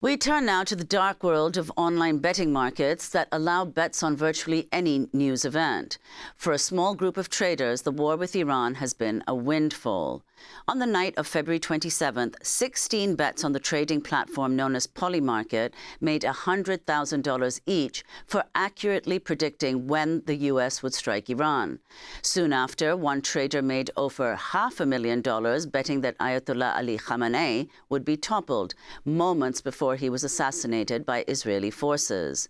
We turn now to the dark world of online betting markets that allow bets on virtually any news event. For a small group of traders, the war with Iran has been a windfall. On the night of February 27th, 16 bets on the trading platform known as Polymarket made $100,000 each for accurately predicting when the U.S. would strike Iran. Soon after, one trader made over $500,000 betting that Ayatollah Ali Khamenei would be toppled moments before he was assassinated by Israeli forces.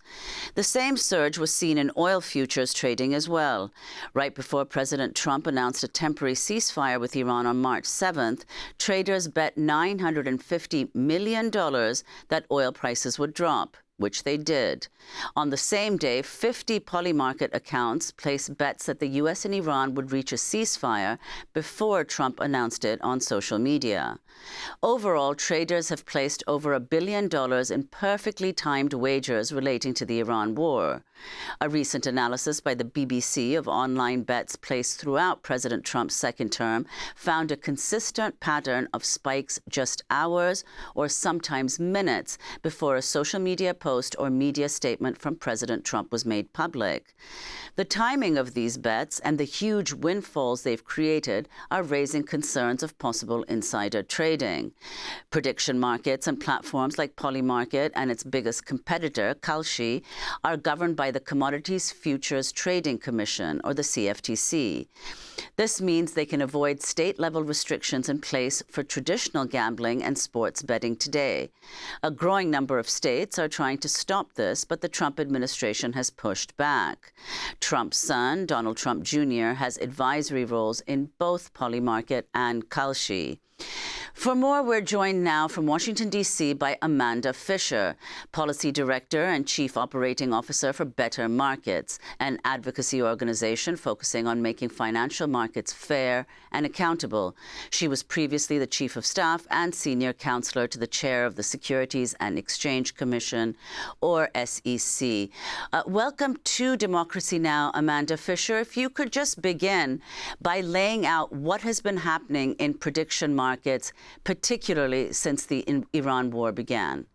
The same surge was seen in oil futures trading as well. Right before President Trump announced a temporary ceasefire with Iran on March 7th, traders bet $950 million that oil prices would drop, which they did. On the same day, 50 Polymarket accounts placed bets that the U.S. and Iran would reach a ceasefire before Trump announced it on social media. Overall, traders have placed over $1 billion in perfectly timed wagers relating to the Iran war. A recent analysis by the BBC of online bets placed throughout President Trump's second term found a consistent pattern of spikes just hours or sometimes minutes before a social media post or media statement from President Trump was made public. The timing of these bets and the huge windfalls they've created are raising concerns of possible insider trading. Prediction markets and platforms like Polymarket and its biggest competitor, Kalshi, are governed by the Commodities Futures Trading Commission, or the CFTC. This means they can avoid state-level restrictions in place for traditional gambling and sports betting today. A growing number of states are trying to stop this, but the Trump administration has pushed back. Trump's son, Donald Trump Jr., has advisory roles in both Polymarket and Kalshi. For more, we're joined now from Washington, D.C. by Amanda Fischer, Policy Director and Chief Operating Officer for Better Markets, an advocacy organization focusing on making financial markets fair and accountable. She was previously the Chief of Staff and Senior Counselor to the Chair of the Securities and Exchange Commission, or SEC. Welcome to Democracy Now!, Amanda Fischer. If you could just begin by laying out what has been happening in prediction markets, particularly since the Iran war began.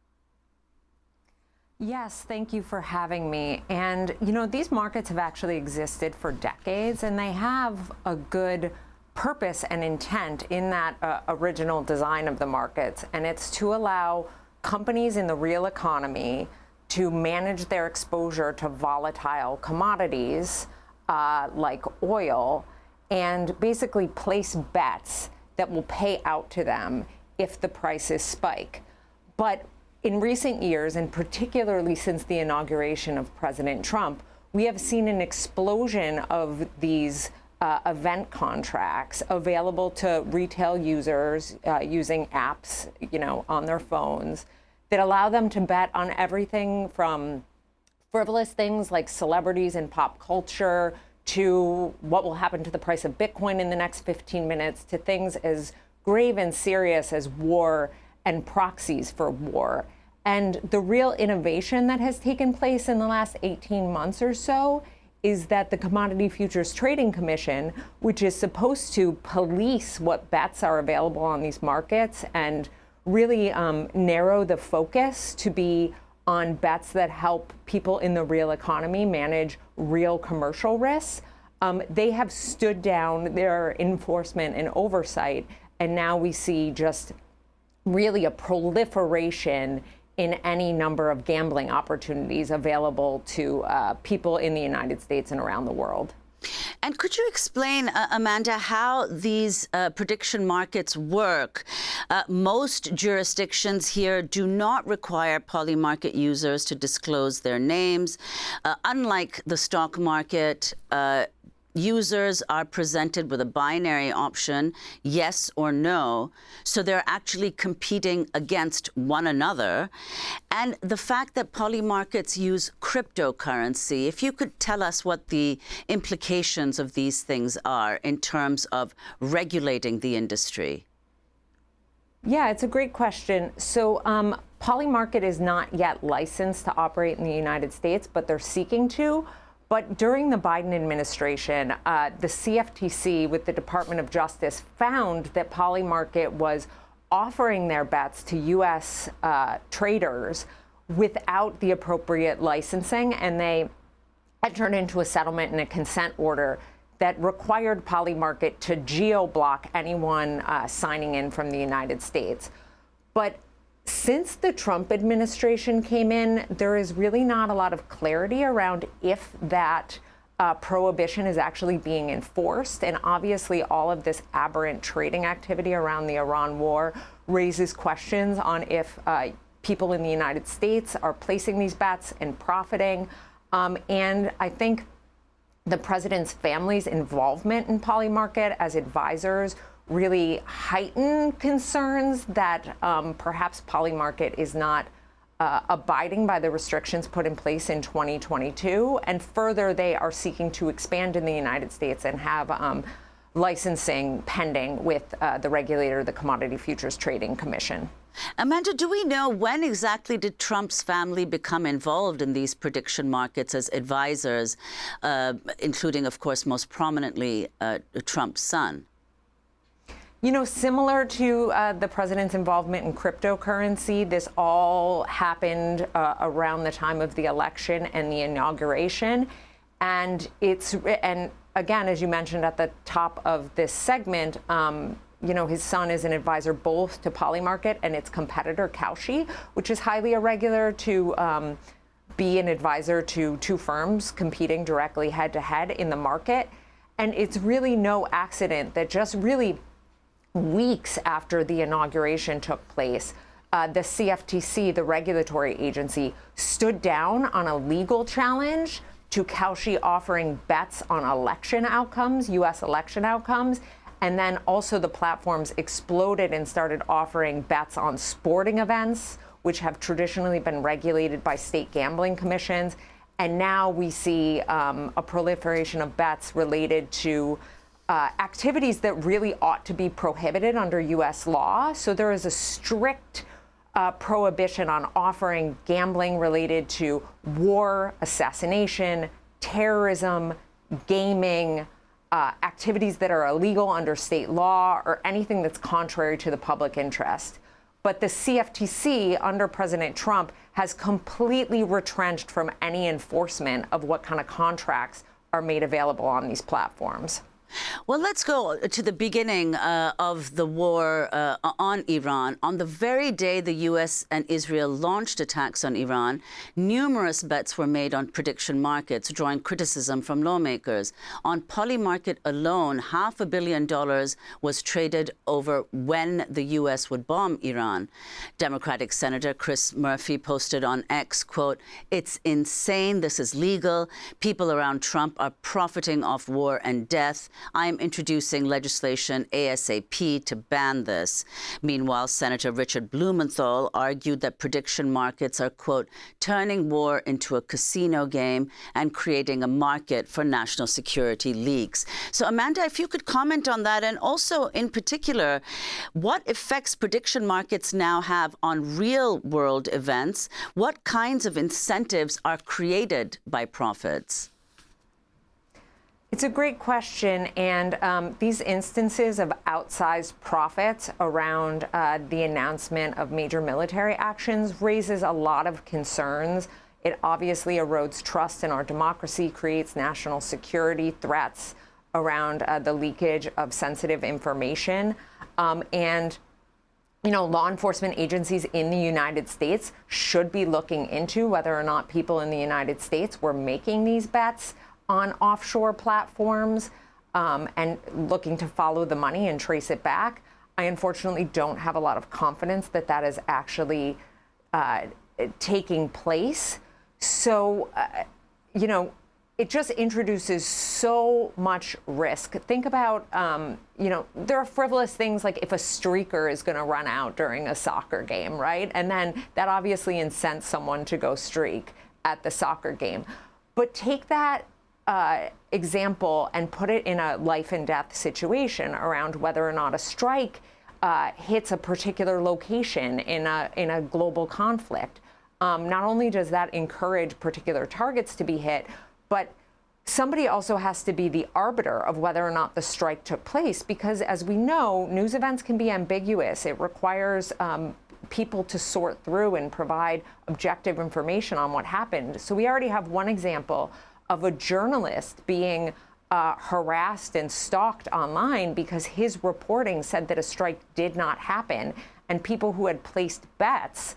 Yes, thank you for having me. And, you know, these markets have actually existed for decades, and they have a good purpose and intent in that original design of the markets. And it's to allow companies in the real economy to manage their exposure to volatile commodities like oil and basically place bets that will pay out to them if the prices spike. But in recent years, and particularly since the inauguration of President Trump, we have seen an explosion of these event contracts available to retail users using apps, you know, on their phones that allow them to bet on everything from frivolous things like celebrities and pop culture to what will happen to the price of Bitcoin in the next 15 minutes, to things as grave and serious as war and proxies for war. And the real innovation that has taken place in the last 18 months or so is that the Commodity Futures Trading Commission, which is supposed to police what bets are available on these markets and really narrow the focus to be on bets that help people in the real economy manage real commercial risks. They have stood down their enforcement and oversight, and now we see just really a proliferation in any number of gambling opportunities available to people in the United States and around the world. And could you explain, Amanda, how these prediction markets work? Most jurisdictions here do not require Polymarket users to disclose their names. Unlike the stock market, users are presented with a binary option, yes or no, so they're actually competing against one another. And the fact that Polymarkets use cryptocurrency, if you could tell us what the implications of these things are in terms of regulating the industry. Yeah, it's a great question. So Polymarket is not yet licensed to operate in the United States, but they're seeking to. But during the Biden administration, the CFTC with the Department of Justice found that Polymarket was offering their bets to U.S. Traders without the appropriate licensing, and they entered into a settlement and a consent order that required Polymarket to geo-block anyone signing in from the United States. But since the Trump administration came in, there is really not a lot of clarity around if that prohibition is actually being enforced. And obviously, all of this aberrant trading activity around the Iran war raises questions on if people in the United States are placing these bets and profiting. And I think the president's family's involvement in Polymarket as advisors really heighten concerns that perhaps Polymarket is not abiding by the restrictions put in place in 2022. And further, they are seeking to expand in the United States and have licensing pending with the regulator, the Commodity Futures Trading Commission. Amanda, do we know when exactly did Trump's family become involved in these prediction markets as advisors, including, of course, most prominently, Trump's son? You know, similar to the president's involvement in cryptocurrency, this all happened around the time of the election and the inauguration. And again, as you mentioned at the top of this segment, you know, his son is an advisor both to Polymarket and its competitor, Kalshi, which is highly irregular to be an advisor to two firms competing directly head-to-head in the market. And it's really no accident that just really weeks after the inauguration took place, the CFTC, the regulatory agency, stood down on a legal challenge to Kalshi offering bets on election outcomes, U.S. election outcomes. And then also the platforms exploded and started offering bets on sporting events, which have traditionally been regulated by state gambling commissions. And now we see a proliferation of bets related to activities that really ought to be prohibited under U.S. law. So there is a strict prohibition on offering gambling related to war, assassination, terrorism, gaming, activities that are illegal under state law, or anything that's contrary to the public interest. But the CFTC under President Trump has completely retrenched from any enforcement of what kind of contracts are made available on these platforms. Well, let's go to the beginning of the war on Iran. On the very day the U.S. and Israel launched attacks on Iran, numerous bets were made on prediction markets, drawing criticism from lawmakers. On Polymarket alone, $500 million was traded over when the U.S. would bomb Iran. Democratic Senator Chris Murphy posted on X, quote, "It's insane. This is legal. People around Trump are profiting off war and death. I am introducing legislation ASAP to ban this." Meanwhile, Senator Richard Blumenthal argued that prediction markets are, quote, "turning war into a casino game and creating a market for national security leaks." So, Amanda, if you could comment on that, and also in particular, what effects prediction markets now have on real-world events? What kinds of incentives are created by profits? It's a great question, and these instances of outsized profits around the announcement of major military actions raises a lot of concerns. It obviously erodes trust in our democracy, creates national security threats around the leakage of sensitive information, and you know, law enforcement agencies in the United States should be looking into whether or not people in the United States were making these bets on offshore platforms and looking to follow the money and trace it back. I unfortunately don't have a lot of confidence that that is actually taking place. So, you know, it just introduces so much risk. Think about, you know, there are frivolous things like if a streaker is going to run out during a soccer game, right? And then that obviously incents someone to go streak at the soccer game. But take that example and put it in a life and death situation around whether or not a strike hits a particular location in a global conflict. Not only does that encourage particular targets to be hit, but somebody also has to be the arbiter of whether or not the strike took place, because as we know, news events can be ambiguous. It requires people to sort through and provide objective information on what happened. So we already have one example of a journalist being harassed and stalked online because his reporting said that a strike did not happen, and people who had placed bets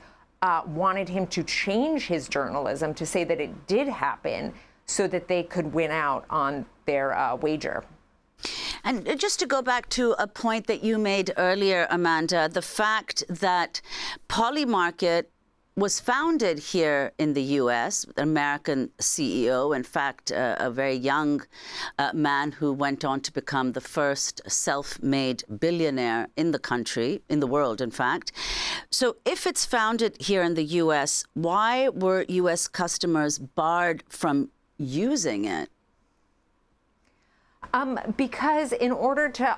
wanted him to change his journalism to say that it did happen so that they could win out on their wager. And just to go back to a point that you made earlier, Amanda, the fact that Polymarket was founded here in the U.S., an American CEO, in fact, a very young man who went on to become the first self-made billionaire in the country, in the world, in fact. So if it's founded here in the U.S., why were U.S. customers barred from using it? Because in order to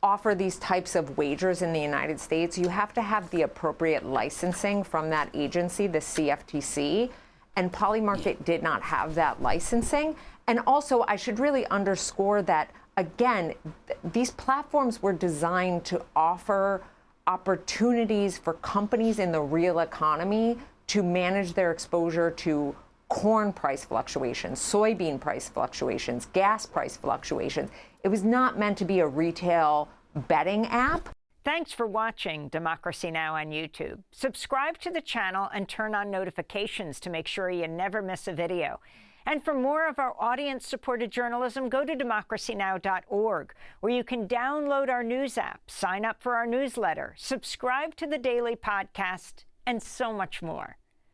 offer these types of wagers in the United States, you have to have the appropriate licensing from that agency, the CFTC, and Polymarket did not have that licensing. And also, I should really underscore that, again, these platforms were designed to offer opportunities for companies in the real economy to manage their exposure to corn price fluctuations, soybean price fluctuations, gas price fluctuations. It was not meant to be a retail betting app. Thanks for watching Democracy Now! On YouTube. Subscribe to the channel and turn on notifications to make sure you never miss a video. And for more of our audience-supported journalism, go to democracynow.org, where you can download our news app, sign up for our newsletter, subscribe to the daily podcast, and so much more.